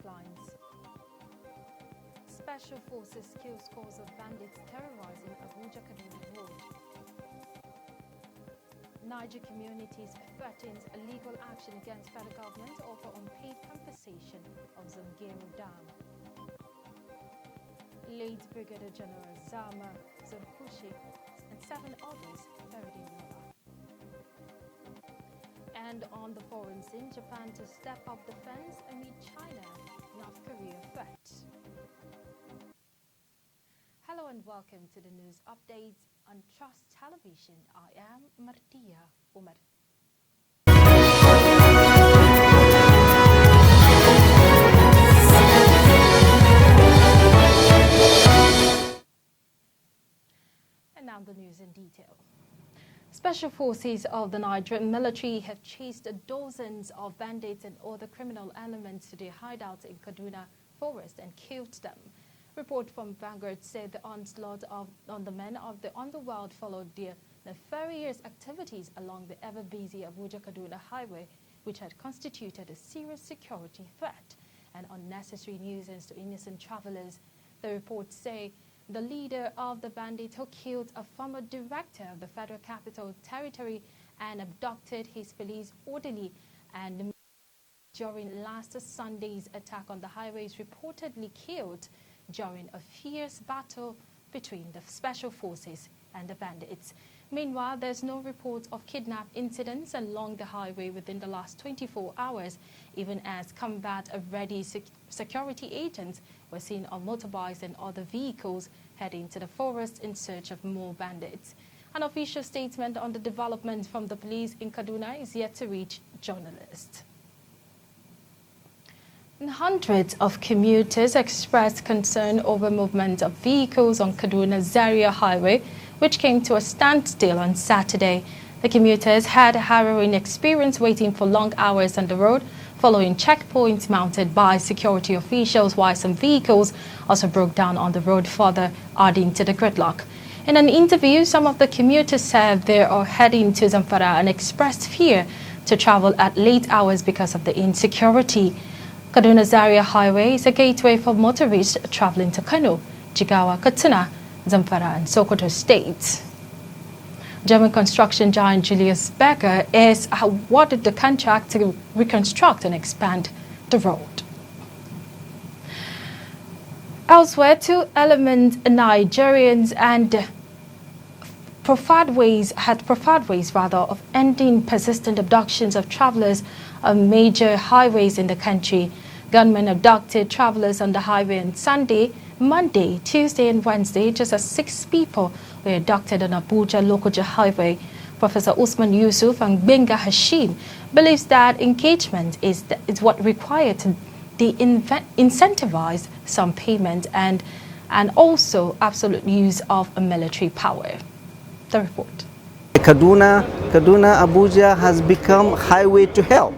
headlines. Special forces kill scores of bandits terrorizing Abuja-Kaduna Road. Niger communities threatens a legal action against federal government over unpaid compensation of Zungeru Dam. Late Brigadier General Zama Zurkushi and 7 others buried in Yola. And on the foreign scene, Japan to step up defense amid China-North Korea threat. Hello and welcome to the news updates on Trust Television. I am Martia Umar. And now the news in detail. Special forces of the Nigerian military have chased dozens of bandits and other criminal elements to their hideouts in Kaduna Forest and killed them. Report from Vanguard said the onslaught on the men of the underworld followed their nefarious activities along the ever-busy Abuja-Kaduna highway, which had constituted a serious security threat and unnecessary nuisance to innocent travelers. The reports say the leader of the bandit who killed a former director of the Federal Capital Territory and abducted his police orderly and during last Sunday's attack on the highways reportedly killed during a fierce battle between the special forces and the bandits. Meanwhile, there's no report of kidnap incidents along the highway within the last 24 hours, even as combat-ready security agents were seen on motorbikes and other vehicles heading to the forest in search of more bandits. An official statement on the development from the police in Kaduna is yet to reach journalists. And hundreds of commuters expressed concern over movement of vehicles on Kaduna Zaria Highway, which came to a standstill on Saturday. The commuters had a harrowing experience waiting for long hours on the road, following checkpoints mounted by security officials, while some vehicles also broke down on the road, further adding to the gridlock. In an interview, some of the commuters said they are heading to Zamfara and expressed fear to travel at late hours because of the insecurity. Kaduna Zaria Highway is a gateway for motorists traveling to Kano, Jigawa, Katsina, Zamfara and Sokoto states. German construction giant Julius Berger is awarded the contract to reconstruct and expand the road. Elsewhere, 2 element Nigerians had preferred ways of ending persistent abductions of travelers on major highways in the country. Gunmen abducted travelers on the highway on Sunday, Monday, Tuesday and Wednesday, just as 6 people were abducted on Abuja-Lokoja Highway. Professor Usman Yusuf and Benga Hashim believes that engagement is what required to incentivize some payment and also absolute use of a military power. The report. Kaduna Abuja has become highway to hell.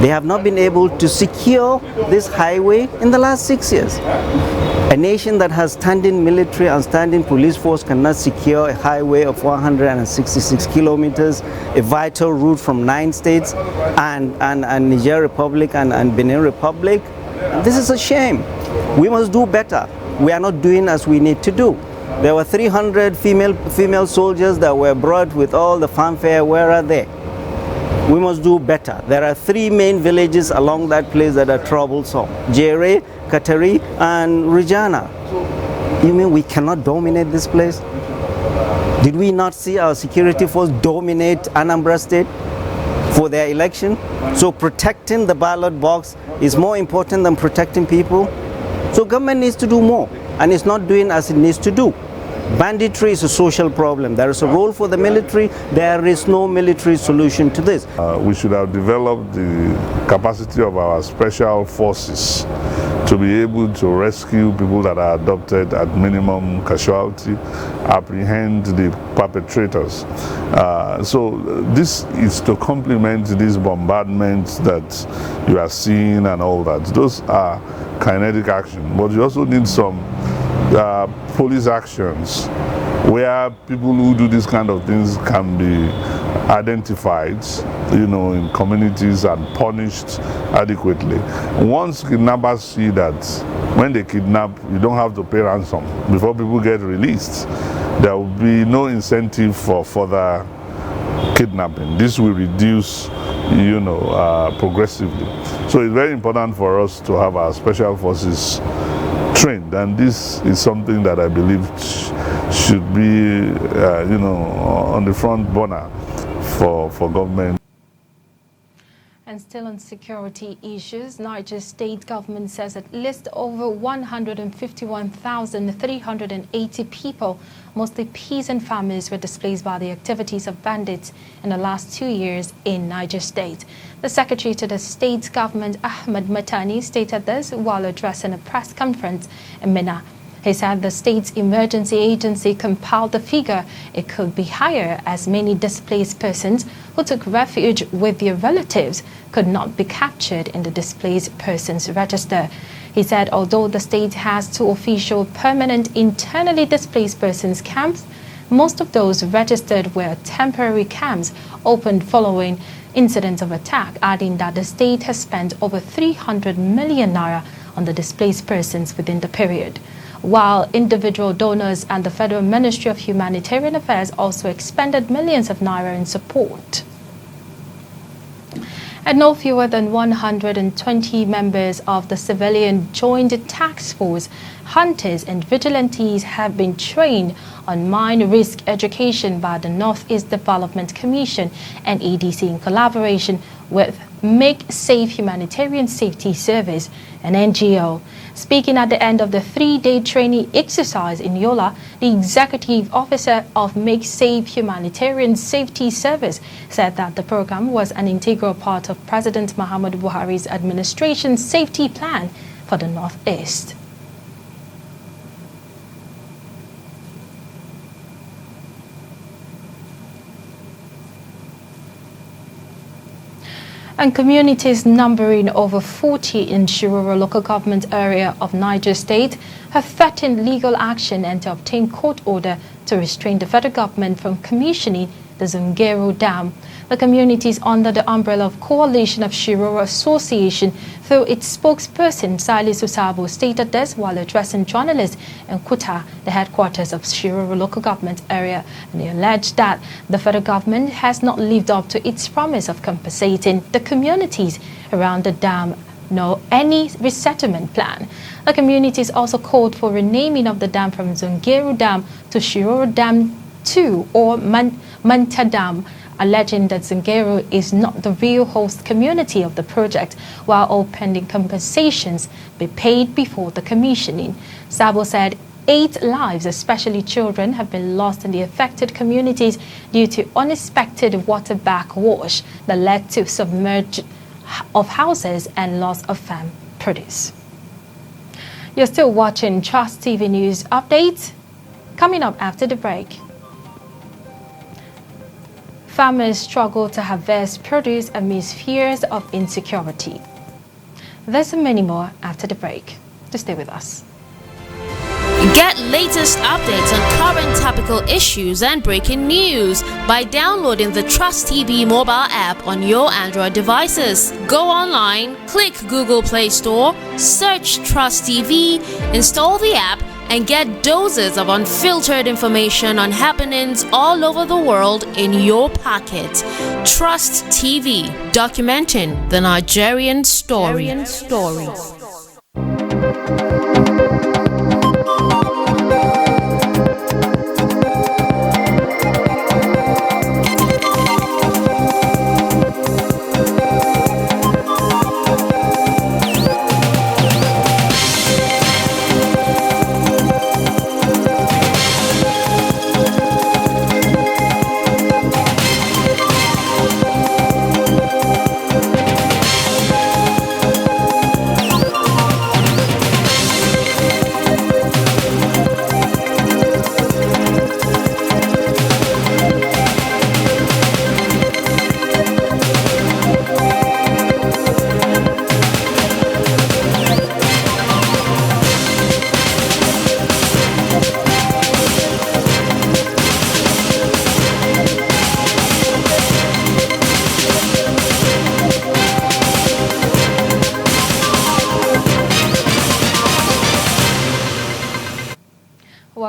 They have not been able to secure this highway in the last 6 years. A nation that has standing military and standing police force cannot secure a highway of 166 kilometers, a vital route from 9 states and Niger Republic and Benin Republic. This is a shame. We must do better. We are not doing as we need to do. There were 300 female soldiers that were brought with all the fanfare. Where are they? We must do better. There are 3 main villages along that place that are troublesome: Jere, Katari, and Rijana. You mean we cannot dominate this place? Did we not see our security force dominate Anambra State for their election? So protecting the ballot box is more important than protecting people. So government needs to do more, and it's not doing as it needs to do. Banditry is a social problem. There is a role for the military. There is no military solution to this. We should have developed the capacity of our special forces to be able to rescue people that are abducted at minimum casualty, apprehend the perpetrators. So this is to complement these bombardments that you are seeing and all that. Those are kinetic action, but you also need some police actions where people who do these kind of things can be identified, in communities and punished adequately. Once kidnappers see that when they kidnap, you don't have to pay ransom before people get released, there will be no incentive for further kidnapping. This will reduce, progressively. So it's very important for us to have our special forces trained, and this is something that I believe should be, on the front burner for government. And still on security issues, Niger State government says at least over 151,380 people, mostly peasant farmers, were displaced by the activities of bandits in the last 2 years in Niger State. The secretary to the state government, Ahmed Matani, stated this while addressing a press conference in Minna. He said the state's emergency agency compiled the figure. It could be higher, as many displaced persons who took refuge with their relatives could not be captured in the displaced persons register. He said although the state has 2 official permanent internally displaced persons camps, most of those registered were temporary camps opened following incidents of attack, adding that the state has spent over 300 million naira on the displaced persons within the period, while individual donors and the Federal Ministry of Humanitarian Affairs also expended millions of naira in support. And no fewer than 120 members of the Civilian Joint Task Force, hunters and vigilantes have been trained on mine risk education by the Northeast Development Commission and EDC in collaboration with Make Safe Humanitarian Safety Service, an NGO. Speaking at the end of the 3-day training exercise in Yola, the executive officer of Make Safe Humanitarian Safety Service said that the program was an integral part of President Muhammadu Buhari's administration's safety plan for the Northeast. And communities numbering over 40 in Shiroro local government area of Niger State have threatened legal action and to obtain court order to restrain the federal government from commissioning the Zungeru Dam. The communities under the umbrella of Coalition of Shiroro Association, through its spokesperson Silas Usabo, stated this while addressing journalists in Kuta, the headquarters of Shiroro local government area, and they alleged that the federal government has not lived up to its promise of compensating the communities around the dam nor any resettlement plan. The communities also called for renaming of the dam from Zungeru Dam to Shiroro Dam 2 or Manta Dam, alleging that Zungeru is not the real host community of the project, while all pending compensations be paid before the commissioning. Sabo said 8 lives, especially children, have been lost in the affected communities due to unexpected water backwash that led to submerge of houses and loss of farm produce. You're still watching Trust TV News Update. Coming up after the break. Farmers struggle to harvest produce amidst fears of insecurity. There's many more after the break. Just stay with us. Get latest updates on current topical issues and breaking news by downloading the Trust TV mobile app on your Android devices. Go online, click Google Play Store, search Trust TV, install the app, and get doses of unfiltered information on happenings all over the world in your pocket. Trust TV, documenting the Nigerian story.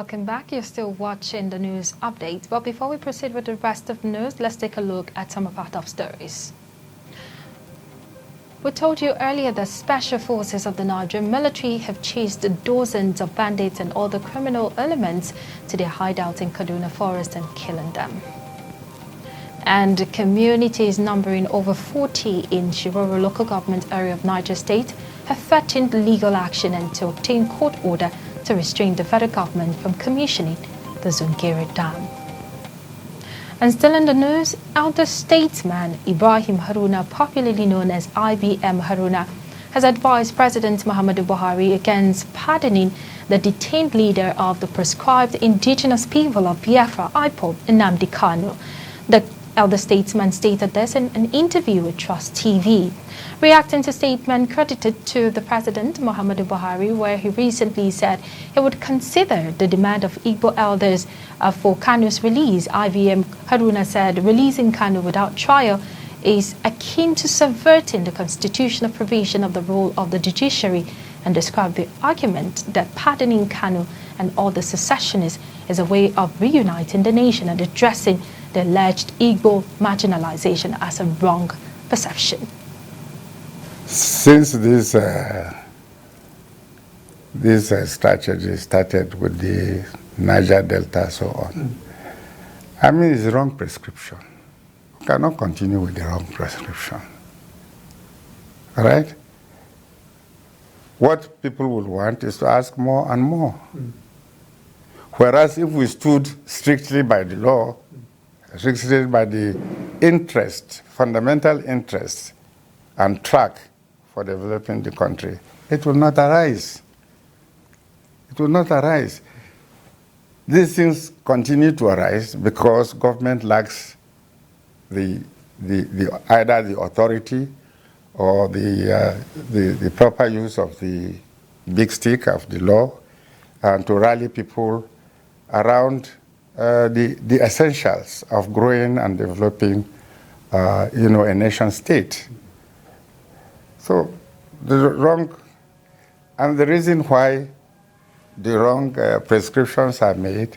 welcome back. You're still watching the news update. But before we proceed with the rest of the news, let's take a look at some of our top stories. We told you earlier that special forces of the Nigerian military have chased dozens of bandits and other criminal elements to their hideout in Kaduna Forest and killing them. And communities numbering over 40 in Shiroro local government area of Niger State have threatened legal action and to obtain court order to restrain the federal government from commissioning the Zungere Dam. And still in the news, elder statesman Ibrahim Haruna, popularly known as IBM Haruna, has advised President Muhammadu Buhari against pardoning the detained leader of the proscribed indigenous people of Biafra, IPOB, Nnamdi Kanu. The elder statesman stated this in an interview with Trust TV. Reacting to statement credited to the President, Muhammadu Buhari, where he recently said he would consider the demand of Igbo elders for Kanu's release, IBM Haruna said releasing Kanu without trial is akin to subverting the constitutional provision of the role of the judiciary, and described the argument that pardoning Kanu and all the secessionists is a way of reuniting the nation and addressing the alleged Igbo marginalization as a wrong perception. Since this strategy started with the Niger Delta, so on, I mean, it's the wrong prescription. We cannot continue with the wrong prescription. All right? What people will want is to ask more and more. Whereas if we stood strictly by the law, strictly by the interest, fundamental interest, and track for developing the country, it will not arise. It will not arise. These things continue to arise because government lacks either the authority or the proper use of the big stick of the law, and to rally people around the essentials of growing and developing a nation state. So the wrong, and the reason why the wrong prescriptions are made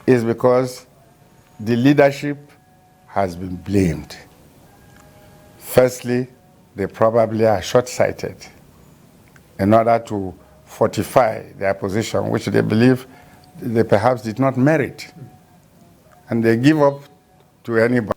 is because the leadership has been blamed. Firstly, they probably are short-sighted in order to fortify their position, which they believe they perhaps did not merit. And they give up to anybody.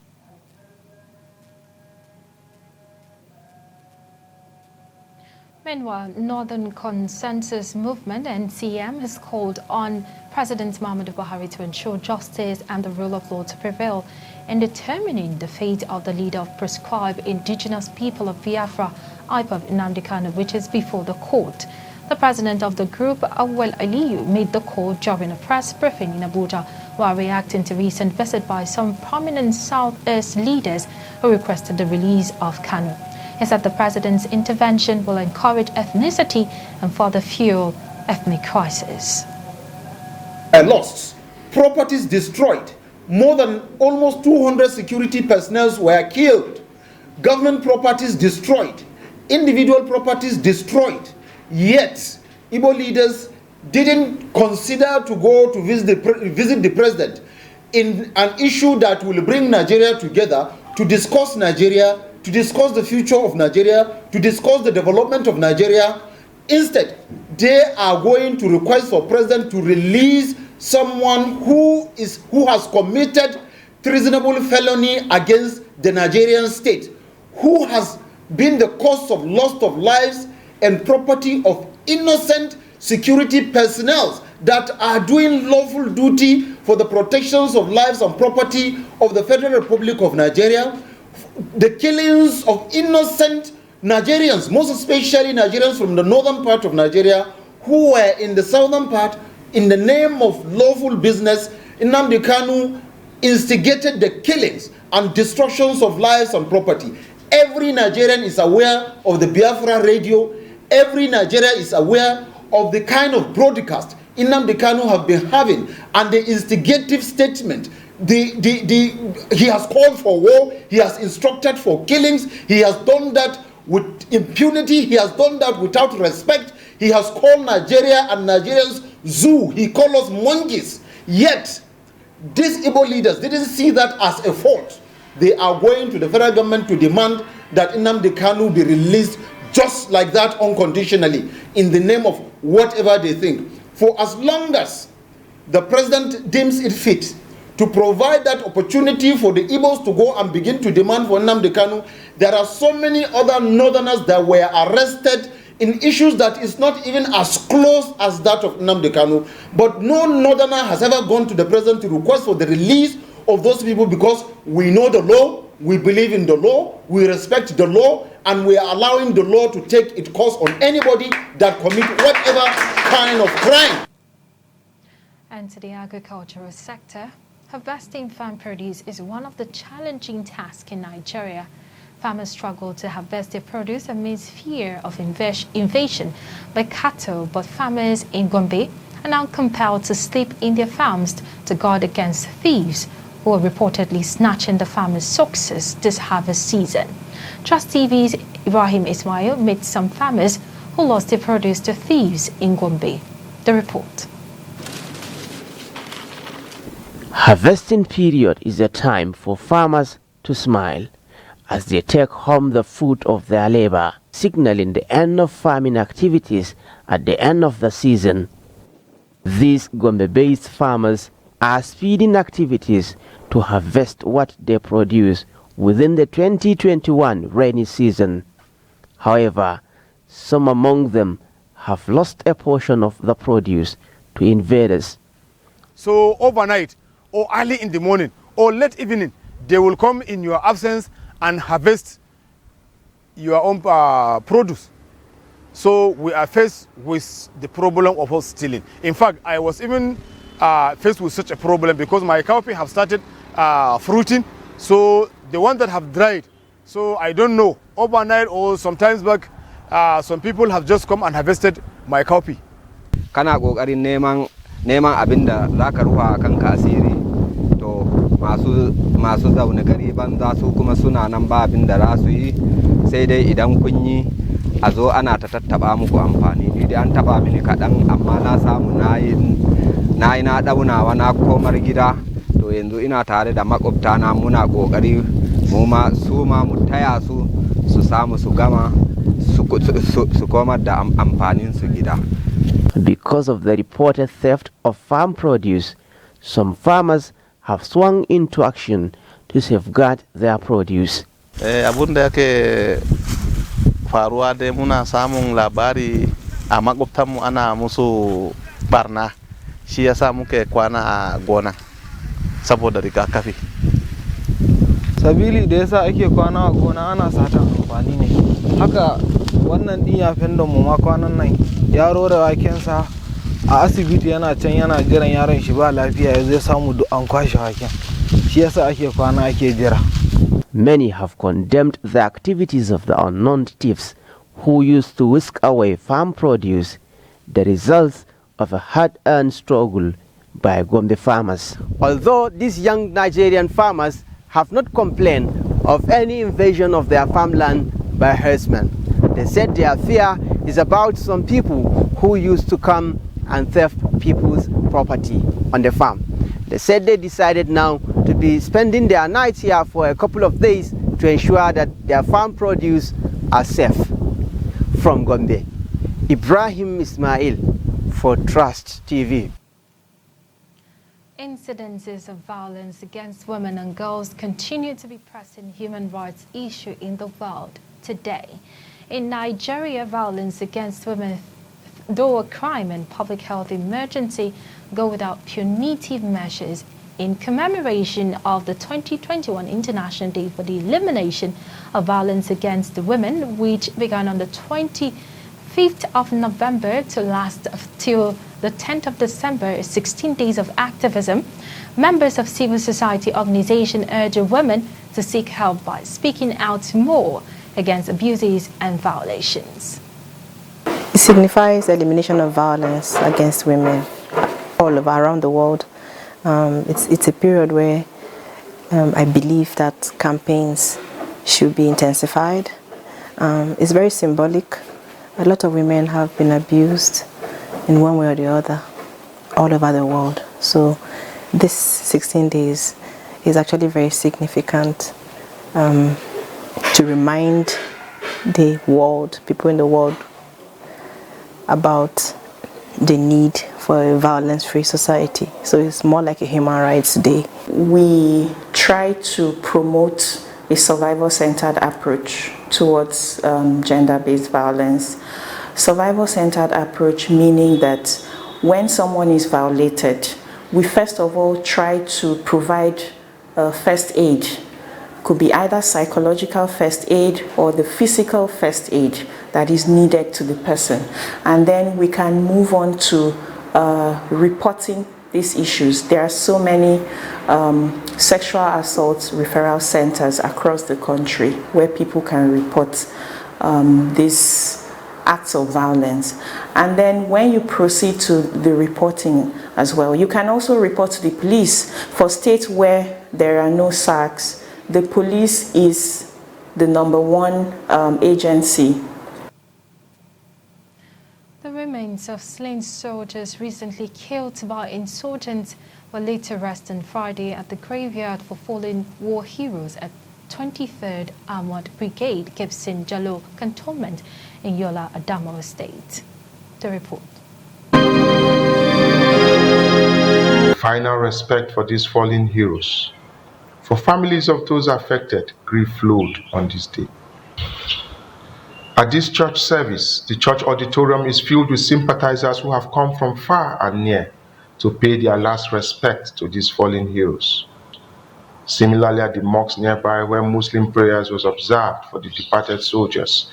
Meanwhile, Northern Consensus Movement, NCM, has called on President Muhammadu Buhari to ensure justice and the rule of law to prevail in determining the fate of the leader of proscribed indigenous people of Biafra, IPOB, Nnamdi Kanu, which is before the court. The president of the group, Awal Aliyu, made the call during a press briefing in Abuja while reacting to recent visit by some prominent Southeast leaders who requested the release of Kanu. He said the president's intervention will encourage ethnicity and further fuel ethnic crisis. Lost, properties destroyed, more than almost 200 security personnel were killed, government properties destroyed, individual properties destroyed. Yet, Igbo leaders didn't consider to go to visit the president in an issue that will bring Nigeria together to discuss Nigeria, to discuss the future of Nigeria, to discuss the development of Nigeria. Instead, they are going to request for president to release someone who has committed treasonable felony against the Nigerian state, who has been the cause of loss of lives and property of innocent security personnel that are doing lawful duty for the protections of lives and property of the Federal Republic of Nigeria, the killings of innocent Nigerians, most especially Nigerians from the northern part of Nigeria who were in the southern part in the name of lawful business. Nnamdi Kanu instigated the killings and destructions of lives and property. Every Nigerian is aware of the Biafra radio. Every Nigerian is aware of the kind of broadcast Nnamdi Kanu have been having and the instigative statement. He has called for war. He has instructed for killings. He has done that with impunity. He has done that without respect. He has called Nigeria and Nigerians zoo. He called us monkeys. Yet, these Igbo leaders didn't see that as a fault. They are going to the federal government to demand that Nnamdi Kanu be released just like that unconditionally in the name of whatever they think. For as long as the president deems it fit to provide that opportunity for the Igbos to go and begin to demand for Nnamdi Kanu, there are so many other northerners that were arrested in issues that is not even as close as that of Nnamdi Kanu. But no northerner has ever gone to the president to request for the release of those people, because we know the law, we believe in the law, we respect the law, and we are allowing the law to take its course on anybody that commit whatever kind of crime. And to the agricultural sector, harvesting farm produce is one of the challenging tasks in Nigeria. Farmers struggle to harvest their produce amidst fear of invasion by cattle, but farmers in Gombe are now compelled to sleep in their farms to guard against thieves who are reportedly snatching the farmers' success this harvest season. Trust TV's Ibrahim Ismail met some farmers who lost their produce to thieves in Gombe. The report. Harvesting period is a time for farmers to smile as they take home the fruit of their labor, signaling the end of farming activities at the end of the season. These Gombe-based farmers are speeding activities to harvest what they produce within the 2021 rainy season. However, some among them have lost a portion of the produce to invaders. So overnight, or early in the morning, or late evening, they will come in your absence and harvest your own produce. So we are faced with the problem of us stealing. In fact, I was even faced with such a problem because my cowpea have started fruiting. So the one that have dried, so I don't know, overnight or sometimes back, some people have just come and harvested my cowpea. Kana kokarin neman abinda zaka rufa kanka asiri to masu zaune gari banza su kuma suna nan ba abinda za su yi sai dai idan kun yi a zo ana ta tattaba muku amfani. Ni dai an taba mini kaɗan amma na samu na daunawa na komar gida, to yanzu ina tare da makwabta na muna kokari mu ma su ma mu taya su samu su gama su komar da amfanin su gida. Because of the reported theft of farm produce, some farmers have swung into action to safeguard their produce. Abun da yake faruwa dai muna samun labari a makwabtanmu ana musu barna, shi yasa muke kwana a gona saboda rigakafi. Sabili da yasa ake kwana a gona ana satan amfani ne. Haka wannan din yafen da mu ma kwanan nan yaro da wakensa a asibiti yana can yana jiran yaron shi ba lafiya ya zai samu duk an kwashe waken. Shi yasa ake kwana ake jira. Many have condemned the activities of the unknown thieves who used to whisk away farm produce, the results of a hard-earned struggle by Gombe farmers. Although these young Nigerian farmers have not complained of any invasion of their farmland by herdsmen, they said their fear is about some people who used to come and theft people's property on the farm. They said they decided now to be spending their nights here for a couple of days to ensure that their farm produce are safe. From Gombe, Ibrahim Ismail for Trust TV. Incidences of violence against women and girls continue to be pressing human rights issue in the world today. In Nigeria, violence against women, though a crime and public health emergency, go without punitive measures in commemoration of the 2021 International Day for the Elimination of Violence Against Women, which began on the 25th of November to last till the 10th of December, 16 days of activism. Members of civil society organizations urge women to seek help by speaking out more against abuses and violations. It signifies elimination of violence against women all over around the world. It's a period where I believe that campaigns should be intensified. It's very symbolic a lot of women have been abused in one way or the other all over the world. So this 16 days is actually very significant to remind the world, people in the world, about the need for a violence-free society. So it's more like a human rights day. We try to promote a survivor-centered approach towards gender-based violence. Survivor-centered approach meaning that when someone is violated, we first of all try to provide first aid. Could be either psychological first aid or the physical first aid that is needed to the person. And then we can move on to reporting these issues. There are so many sexual assault referral centers across the country where people can report these acts of violence. And then when you proceed to the reporting as well, you can also report to the police. For states where there are no SACs, the police is the #1 agency. The remains of slain soldiers recently killed by insurgents were later rested on Friday at the graveyard for fallen war heroes at 23rd Armored Brigade, Gibson Jallo Cantonment in Yola, Adamawa State. The report. Final respect for these fallen heroes. For families of those affected, grief flowed on this day. At this church service, the church auditorium is filled with sympathizers who have come from far and near to pay their last respect to these fallen heroes. Similarly, at the mosque nearby, where Muslim prayers was observed for the departed soldiers,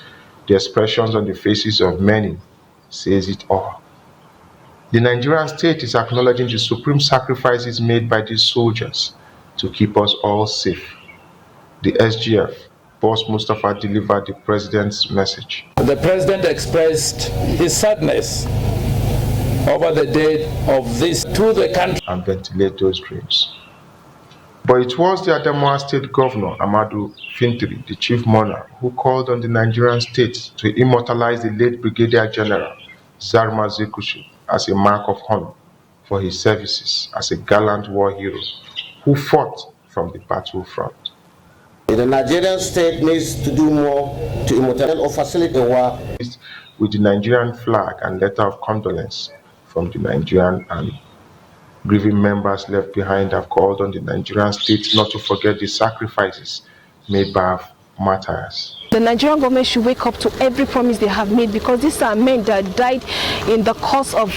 the expressions on the faces of many says it all. The Nigerian state is acknowledging the supreme sacrifices made by these soldiers to keep us all safe. The SGF, Boss Mustafa, delivered the president's message. The president expressed his sadness over the death of these to the country and ventilate those dreams. But it was the Adamawa State Governor, Amadu Fintiri, the chief mourner, who called on the Nigerian state to immortalize the late Brigadier General Zarma Zekushu as a mark of honor for his services as a gallant war hero who fought from the battlefront. The Nigerian state needs to do more to immortalize or facilitate war. With the Nigerian flag and letter of condolence from the Nigerian Army. Grieving members left behind have called on the Nigerian state not to forget the sacrifices made by our martyrs. The Nigerian government should wake up to every promise they have made, because these are men that died in the cause of.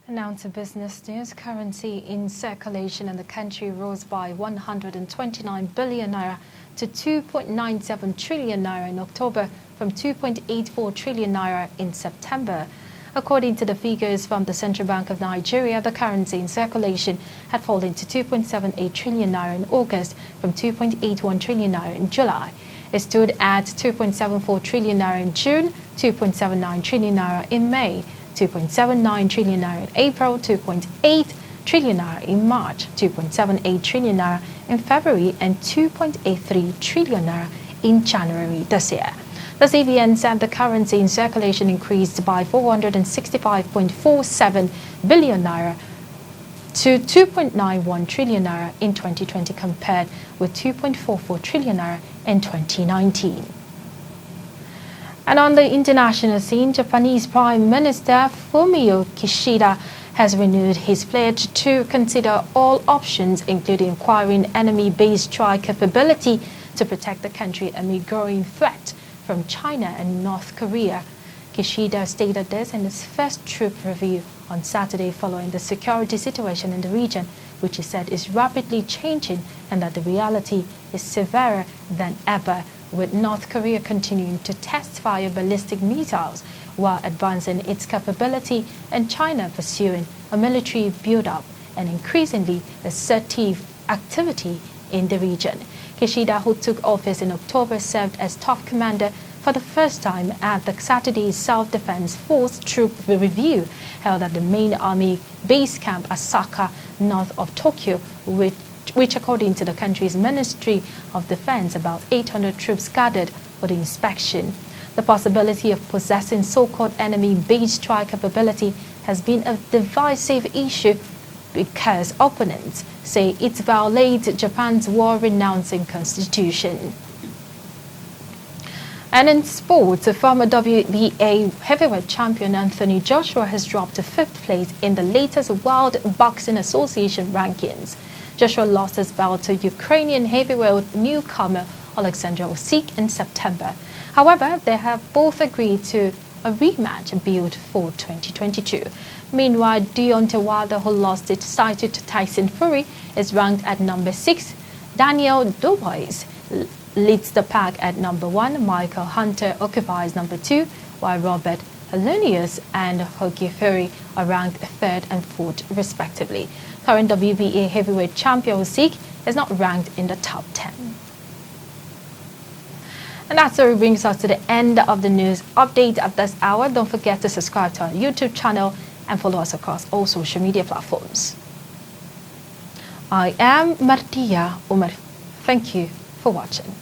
And now to business news. Currency in circulation in the country rose by 129 billion naira to 2.97 trillion naira in October from 2.84 trillion naira in September. According to the figures from the Central Bank of Nigeria, the currency in circulation had fallen to 2.78 trillion naira in August from 2.81 trillion naira in July. It stood at 2.74 trillion naira in June, 2.79 trillion naira in May, 2.79 trillion naira in April, 2.8 trillion naira in March, 2.78 trillion naira in February, and 2.83 trillion naira in January this year. The CBN said the currency in circulation increased by 465.47 billion naira to 2.91 trillion naira in 2020 compared with 2.44 trillion naira in 2019. And on the international scene, Japanese Prime Minister Fumio Kishida has renewed his pledge to consider all options, including acquiring enemy-based strike capability to protect the country amid growing threat from China and North Korea. Kishida stated this in his first troop review on Saturday following the security situation in the region, which he said is rapidly changing and that the reality is severer than ever, with North Korea continuing to test fire ballistic missiles while advancing its capability and China pursuing a military build-up and increasingly assertive activity in the region. Kishida, who took office in October, served as top commander for the first time at the Saturday's Self-Defense Force Troop Review held at the main army base camp Asaka, north of Tokyo, which according to the country's Ministry of Defense, about 800 troops gathered for the inspection. The possibility of possessing so-called enemy-based strike capability has been a divisive issue because opponents say it violates Japan's war-renouncing constitution. And in sports, former WBA heavyweight champion Anthony Joshua has dropped to 5th place in the latest World Boxing Association rankings. Joshua lost his belt to Ukrainian heavyweight newcomer Alexander Usyk in September. However, they have both agreed to a rematch billed for 2022. Meanwhile, Deontay Wilder, who lost its title to Tyson Fury, is ranked at number 6. Daniel Dubois leads the pack at number 1. Michael Hunter occupies number 2, while Robert Helenius and Jorge Fury are ranked 3rd and 4th, respectively. Current WBA heavyweight champion Usyk is not ranked in the top 10. And that's where it brings us to the end of the news update at this hour. Don't forget to subscribe to our YouTube channel and follow us across all social media platforms. I am Martia Umar. Thank you for watching.